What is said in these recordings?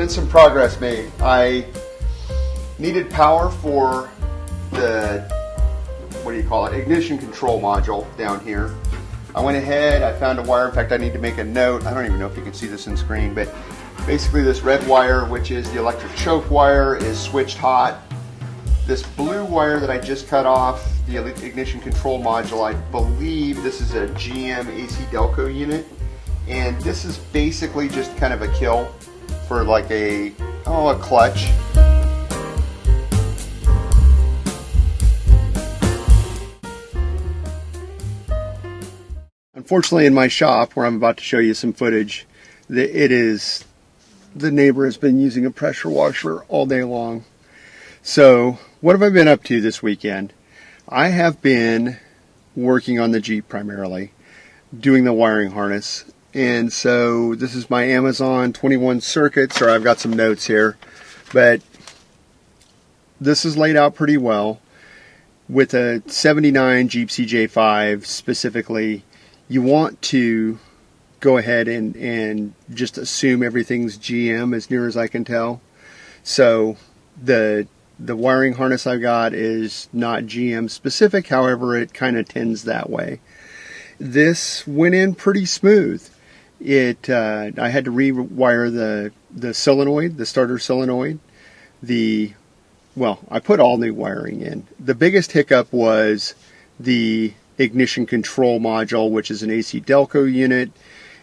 been some progress made. I needed power for the, what do you call it, ignition control module down here. I went ahead, I found a wire. In fact, I need to make a note. I don't even know if you can see this on screen, but basically this red wire, which is the electric choke wire, is switched hot. This blue wire that I just cut off, the ignition control module, I believe this is a GM AC Delco unit. And this is basically just kind of a kill for like a clutch. Unfortunately, in my shop, where I'm about to show you some footage, the neighbor has been using a pressure washer all day long. So what have I been up to this weekend? I have been working on the Jeep primarily, doing the wiring harness. And so this is my Amazon 21 circuits, or I've got some notes here, but this is laid out pretty well. With a 79 Jeep CJ5 specifically, you want to go ahead and just assume everything's GM as near as I can tell. So the wiring harness I've got is not GM specific, however it kind of tends that way. This went in pretty smooth. I had to rewire the solenoid, the starter solenoid. I put all new wiring in. The biggest hiccup was the ignition control module, which is an AC Delco unit,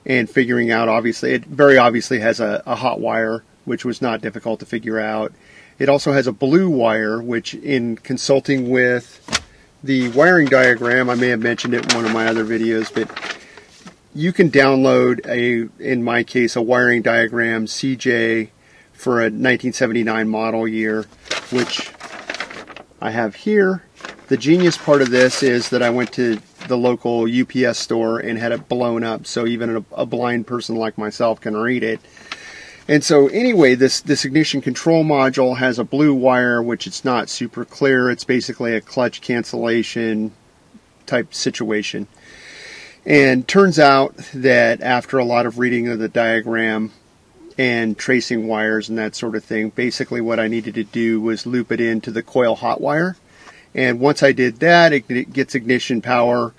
and figuring out, it very obviously has a hot wire, which was not difficult to figure out. It also has a blue wire, which in consulting with the wiring diagram, I may have mentioned it in one of my other videos, but you can download in my case, a wiring diagram CJ for a 1979 model year, which I have here. The genius part of this is that I went to the local UPS store and had it blown up, so even a blind person like myself can read it. And so anyway, this ignition control module has a blue wire, which it's not super clear. It's basically a clutch cancellation type situation. And turns out that after a lot of reading of the diagram and tracing wires and that sort of thing, basically what I needed to do was loop it into the coil hot wire. And once I did that, it gets ignition power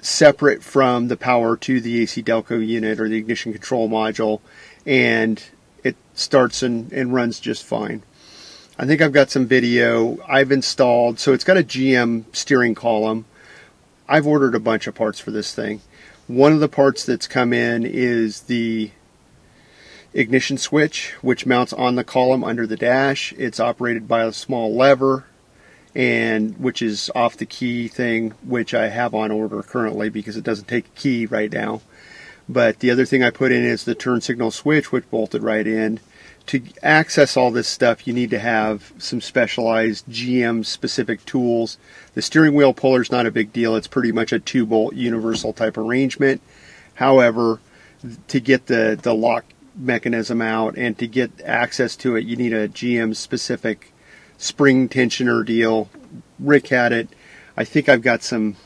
separate from the power to the AC Delco unit or the ignition control module, and it starts and runs just fine. I think I've got some video I've installed. So it's got a GM steering column. I've ordered a bunch of parts for this thing. One of the parts that's come in is the ignition switch, which mounts on the column under the dash. It's operated by a small lever, and which is off the key thing, which I have on order currently because it doesn't take a key right now. But the other thing I put in is the turn signal switch, which bolted right in. To access all this stuff, you need to have some specialized GM specific tools. The steering wheel puller is not a big deal. It's pretty much a 2-bolt universal type arrangement. However, to get the lock mechanism out and to get access to it, you need a GM specific spring tensioner deal. Rick had it. I think I've got some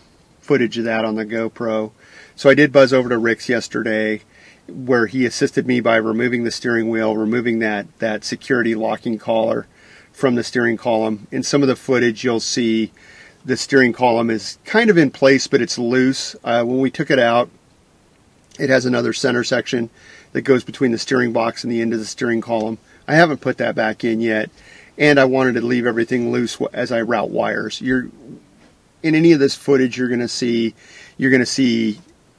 footage of that on the GoPro. So I did buzz over to Rick's yesterday, where he assisted me by removing the steering wheel, removing that security locking collar from the steering column. In some of the footage, you'll see the steering column is kind of in place, but it's loose. When we took it out, it has another center section that goes between the steering box and the end of the steering column. I haven't put that back in yet, and I wanted to leave everything loose as I route wires. In any of this footage, you're going to see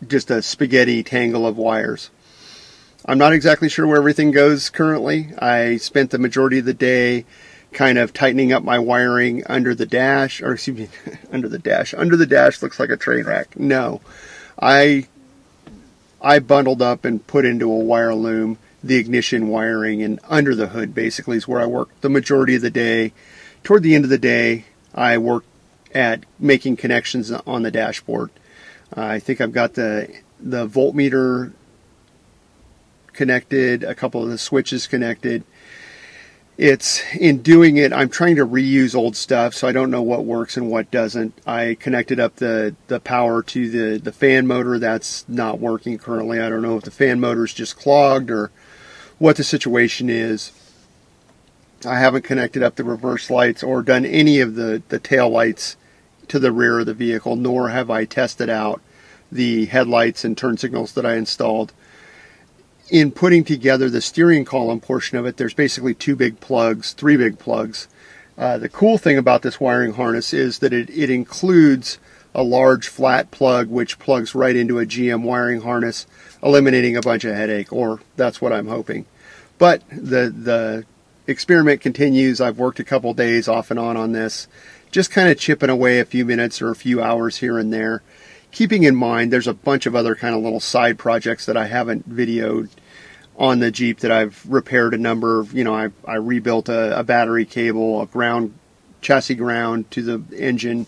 just a spaghetti tangle of wires. I'm not exactly sure where everything goes currently. I spent the majority of the day kind of tightening up my wiring under the dash, or excuse me, under the dash. Under the dash looks like a train wreck. No, I bundled up and put into a wire loom the ignition wiring, and under the hood basically is where I worked the majority of the day. Toward the end of the day, I worked at making connections on the dashboard. I think I've got the voltmeter connected, a couple of the switches connected. It's in doing it, I'm trying to reuse old stuff, so I don't know what works and what doesn't. I connected up the power to the fan motor. That's not working currently. I don't know if the fan motor is just clogged or what the situation is. I haven't connected up the reverse lights or done any of the tail lights to the rear of the vehicle, nor have I tested out the headlights and turn signals that I installed. In putting together the steering column portion of it, there's basically three big plugs. The cool thing about this wiring harness is that it includes a large flat plug which plugs right into a GM wiring harness, eliminating a bunch of headache, or that's what I'm hoping. But the experiment continues. I've worked a couple days off and on this, just kind of chipping away a few minutes or a few hours here and there, keeping in mind there's a bunch of other kind of little side projects that I haven't videoed on the Jeep that I've repaired a number of. I rebuilt a battery cable, a chassis ground to the engine,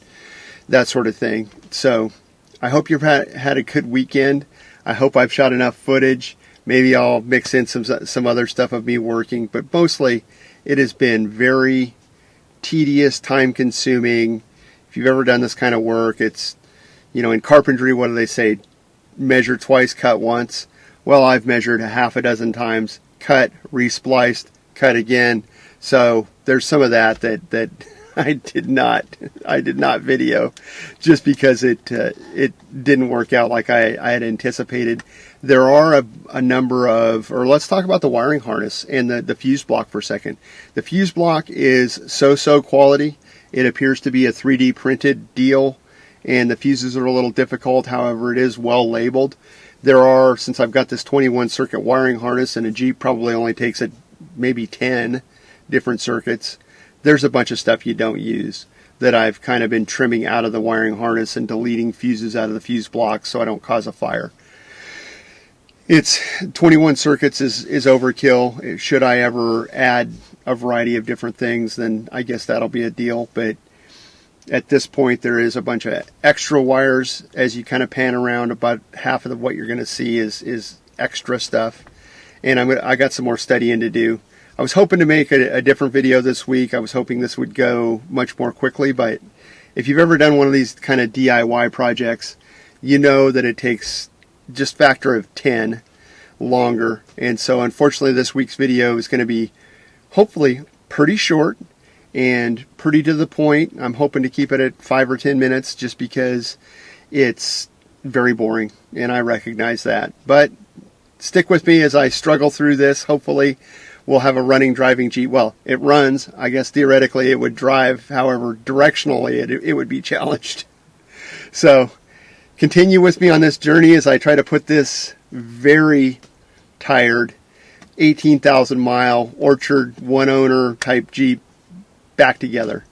that sort of thing. So I hope you've had a good weekend. I hope I've shot enough footage. Maybe I'll mix in some other stuff of me working, but mostly it has been very tedious, time-consuming. If you've ever done this kind of work, it's, in carpentry, what do they say? Measure twice, cut once. Well, I've measured a half a dozen times, cut, respliced, cut again. So there's some of that I did not video, just because it didn't work out like I had anticipated. There are a number of, or let's talk about the wiring harness and the fuse block for a second. The fuse block is so quality. It appears to be a 3D printed deal, and the fuses are a little difficult. However, it is well labeled. Since I've got this 21 circuit wiring harness, and a Jeep probably only takes maybe 10 different circuits, there's a bunch of stuff you don't use that I've kind of been trimming out of the wiring harness and deleting fuses out of the fuse block so I don't cause a fire. It's 21 circuits is overkill. Should I ever add a variety of different things, then I guess that'll be a deal. But at this point, there is a bunch of extra wires. As you kind of pan around, about half of what you're going to see is extra stuff. And I got some more studying to do. I was hoping to make a different video this week. I was hoping this would go much more quickly, but if you've ever done one of these kind of DIY projects, you know that it takes just factor of 10 longer. And so unfortunately this week's video is going to be hopefully pretty short and pretty to the point. I'm hoping to keep it at 5 or 10 minutes just because it's very boring, and I recognize that. But stick with me as I struggle through this. Hopefully we'll have a running, driving Jeep. Well, it runs. I guess theoretically it would drive. However, directionally it would be challenged. So continue with me on this journey as I try to put this very tired 18,000 mile orchard, one owner type Jeep back together.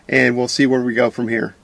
And we'll see where we go from here.